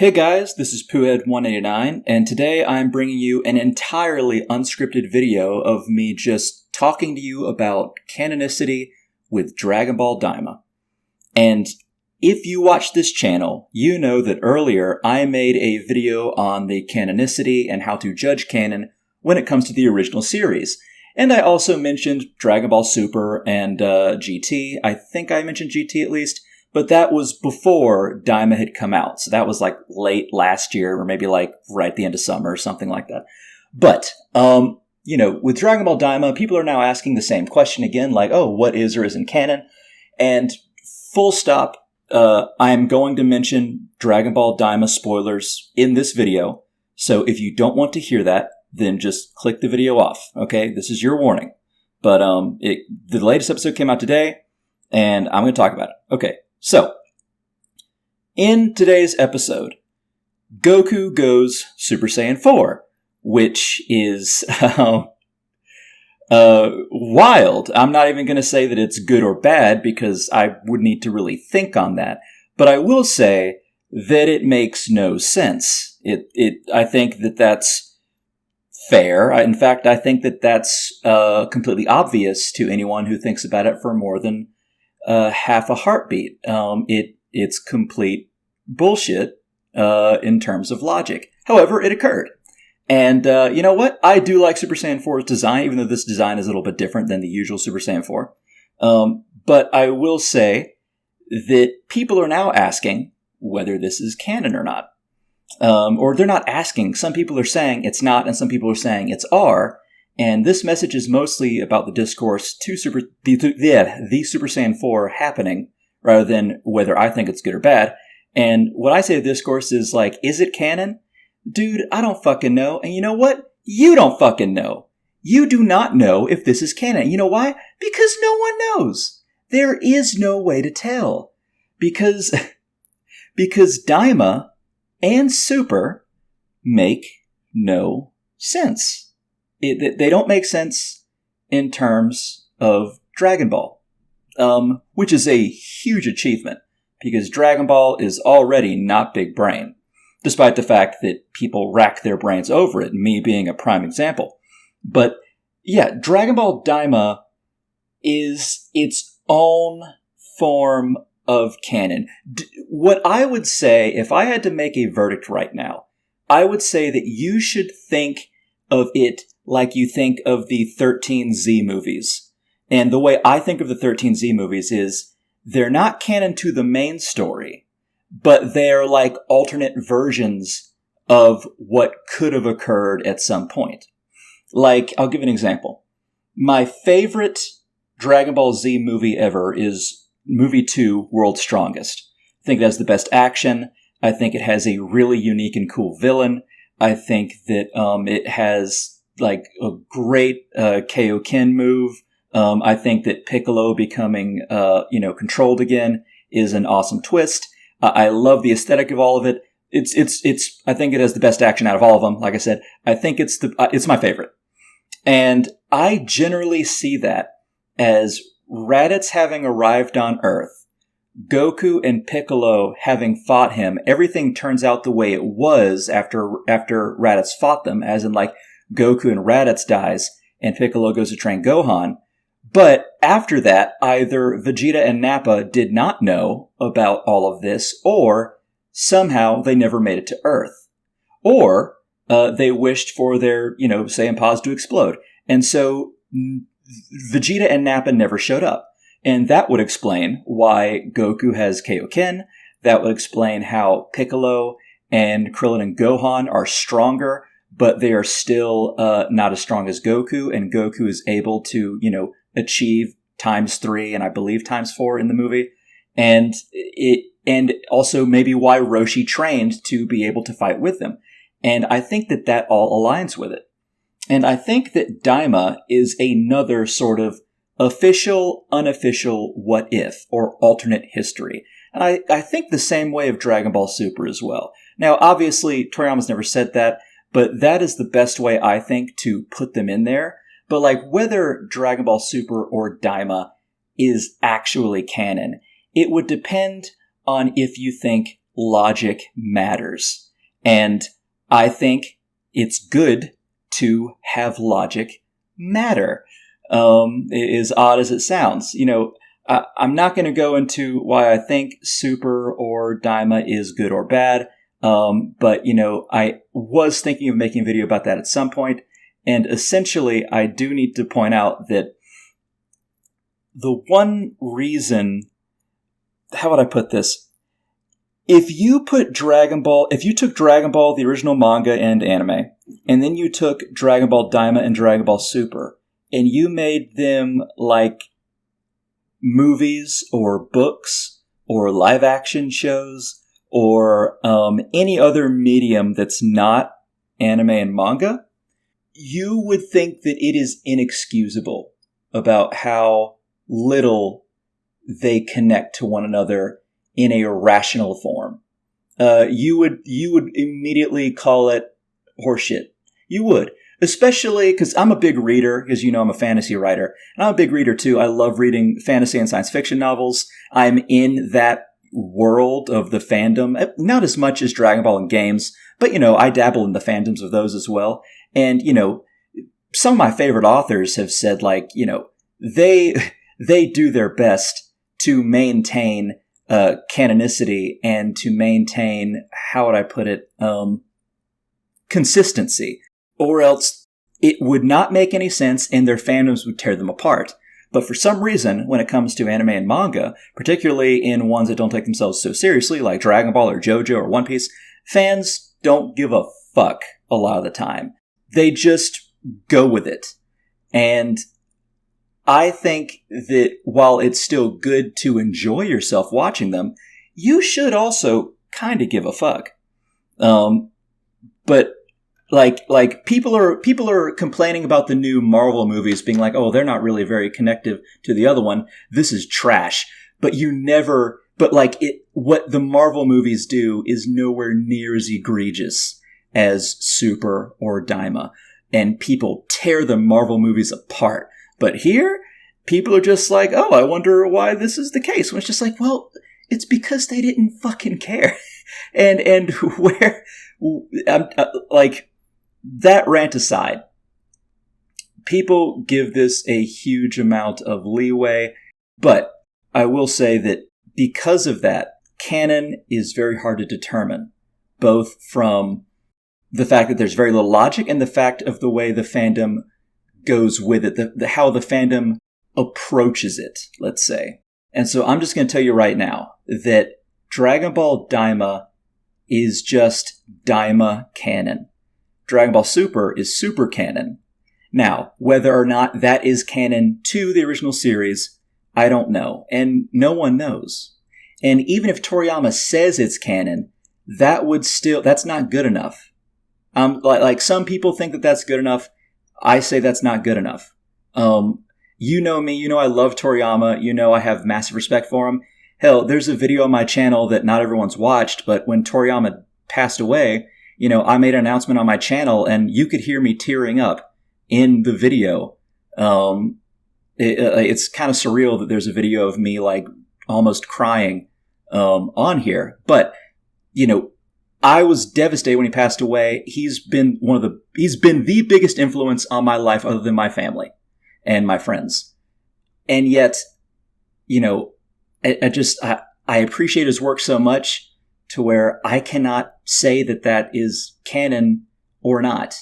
Hey guys, this is Poohead189, and today I'm bringing you an entirely unscripted video of me just talking to you about canonicity with Dragon Ball Daima. And if you watch this channel, you know that earlier I made a video on the canonicity and how to judge canon when it comes to the original series. And I also mentioned Dragon Ball Super and GT. I think I mentioned GT at least. But that was before Daima had come out. So that was like late last year or maybe like right at the end of summer or something like that. But, with Dragon Ball Daima, people are now asking the same question again, like, oh, what is or isn't canon? And full stop, I'm going to mention Dragon Ball Daima spoilers in this video. So if you don't want to hear that, then just click the video off. Okay, this is your warning. But the latest episode came out today, and I'm going to talk about it. Okay. So, in today's episode, Goku goes Super Saiyan 4, which is wild. I'm not even going to say that it's good or bad because I would need to really think on that. But I will say that it makes no sense. I think that that's fair. In fact, I think that that's completely obvious to anyone who thinks about it for more than half a heartbeat. It's complete bullshit in terms of logic. However, it occurred. And you know what? I do like Super Saiyan 4's design, even though this design is a little bit different than the usual Super Saiyan 4. But I will say that people are now asking whether this is canon or not. Or they're not asking. Some people are saying it's not, and some people are saying it's R. And this message is mostly about the discourse the Super Saiyan 4 happening, rather than whether I think it's good or bad. And what I say to discourse is like, is it canon? Dude, I don't fucking know. And you know what? You don't fucking know. You do not know if this is canon. You know why? Because no one knows. There is no way to tell. Because Daima and Super make no sense. They don't make sense in terms of Dragon Ball, which is a huge achievement because Dragon Ball is already not big brain, despite the fact that people rack their brains over it, me being a prime example. But yeah, Dragon Ball Daima is its own form of canon. What I would say, if I had to make a verdict right now, I would say that you should think of it like you think of the 13Z movies. And the way I think of the 13Z movies is they're not canon to the main story, but they're like alternate versions of what could have occurred at some point. Like, I'll give an example. My favorite Dragon Ball Z movie ever is movie 2, World's Strongest. I think it has the best action. I think it has a really unique and cool villain. I think that it has like a great Kaioken move. I think that Piccolo becoming controlled again is an awesome twist. I love the aesthetic of all of it. It's I think it has the best action out of all of them. Like I said, I think it's my favorite. And I generally see that as Raditz having arrived on Earth, Goku and Piccolo having fought him. Everything turns out the way it was after Raditz fought them, as in like Goku and Raditz dies and Piccolo goes to train Gohan. But after that, either Vegeta and Nappa did not know about all of this, or somehow they never made it to Earth. Or they wished for their, Saiyan Paws to explode. And so Vegeta and Nappa never showed up. And that would explain why Goku has Kaioken. That would explain how Piccolo and Krillin and Gohan are stronger, but they are still not as strong as Goku. And Goku is able to, achieve ×3 and I believe ×4 in the movie. And also maybe why Roshi trained to be able to fight with them. And I think that all aligns with it. And I think that Daima is another sort of official, unofficial what if, or alternate history. And I think the same way of Dragon Ball Super as well. Now, obviously, Toriyama's never said that, but that is the best way, I think, to put them in there. But like whether Dragon Ball Super or Daima is actually canon, it would depend on if you think logic matters. And I think it's good to have logic matter. As odd as it sounds. I'm not going to go into why I think Super or Daima is good or bad. But I was thinking of making a video about that at some point. And essentially, I do need to point out that the one reason, how would I put this? If you took Dragon Ball, the original manga and anime, and then you took Dragon Ball Daima and Dragon Ball Super, and you made them like movies or books or live action shows or any other medium that's not anime and manga, you would think that it is inexcusable about how little they connect to one another in a rational form. You would immediately call it horseshit. You would. Especially because I'm a big reader, because I'm a fantasy writer. And I'm a big reader too. I love reading fantasy and science fiction novels. I'm in that world of the fandom. Not as much as Dragon Ball and games, but I dabble in the fandoms of those as well. And, some of my favorite authors have said, they do their best to maintain canonicity and to maintain, how would I put it, consistency. Or else it would not make any sense and their fandoms would tear them apart. But for some reason, when it comes to anime and manga, particularly in ones that don't take themselves so seriously, like Dragon Ball or JoJo or One Piece, fans don't give a fuck a lot of the time. They just go with it. And I think that while it's still good to enjoy yourself watching them, you should also kind of give a fuck. But people are complaining about the new Marvel movies being like, oh, they're not really very connective to the other one. This is trash. But what the Marvel movies do is nowhere near as egregious as Super or Daima. And people tear the Marvel movies apart. But here, people are just like, oh, I wonder why this is the case. When it's just like, well, it's because they didn't fucking care. and where, that rant aside, people give this a huge amount of leeway. But I will say that because of that, canon is very hard to determine, both from the fact that there's very little logic and the fact of the way the fandom goes with it, how the fandom approaches it, let's say. And so I'm just going to tell you right now that Dragon Ball Daima is just Daima canon. Dragon Ball Super is Super canon. Now, whether or not that is canon to the original series, I don't know. And no one knows. And even if Toriyama says it's canon, that's not good enough. Some people think that that's good enough. I say that's not good enough. You know me, I love Toriyama, I have massive respect for him. Hell, there's a video on my channel that not everyone's watched, but when Toriyama passed away, I made an announcement on my channel and you could hear me tearing up in the video. It's kind of surreal that there's a video of me almost crying on here. But, I was devastated when he passed away. He's been the biggest influence on my life other than my family and my friends. And yet, I appreciate his work so much to where I cannot say that is canon or not.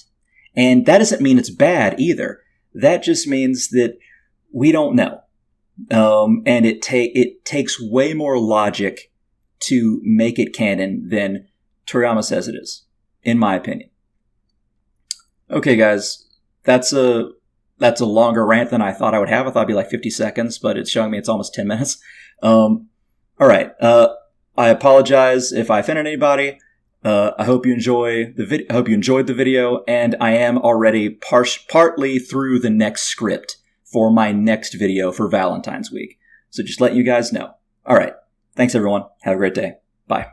And that doesn't mean it's bad either. That just means that we don't know. And it takes way more logic to make it canon than Toriyama says it is, in my opinion. Okay, guys, that's a longer rant than I thought I would have. I thought it'd be like 50 seconds, but it's showing me it's almost 10 minutes. All right. I apologize if I offended anybody. I hope you enjoyed the video, and I am already partly through the next script for my next video for Valentine's week. So just letting you guys know. All right. Thanks, everyone. Have a great day. Bye.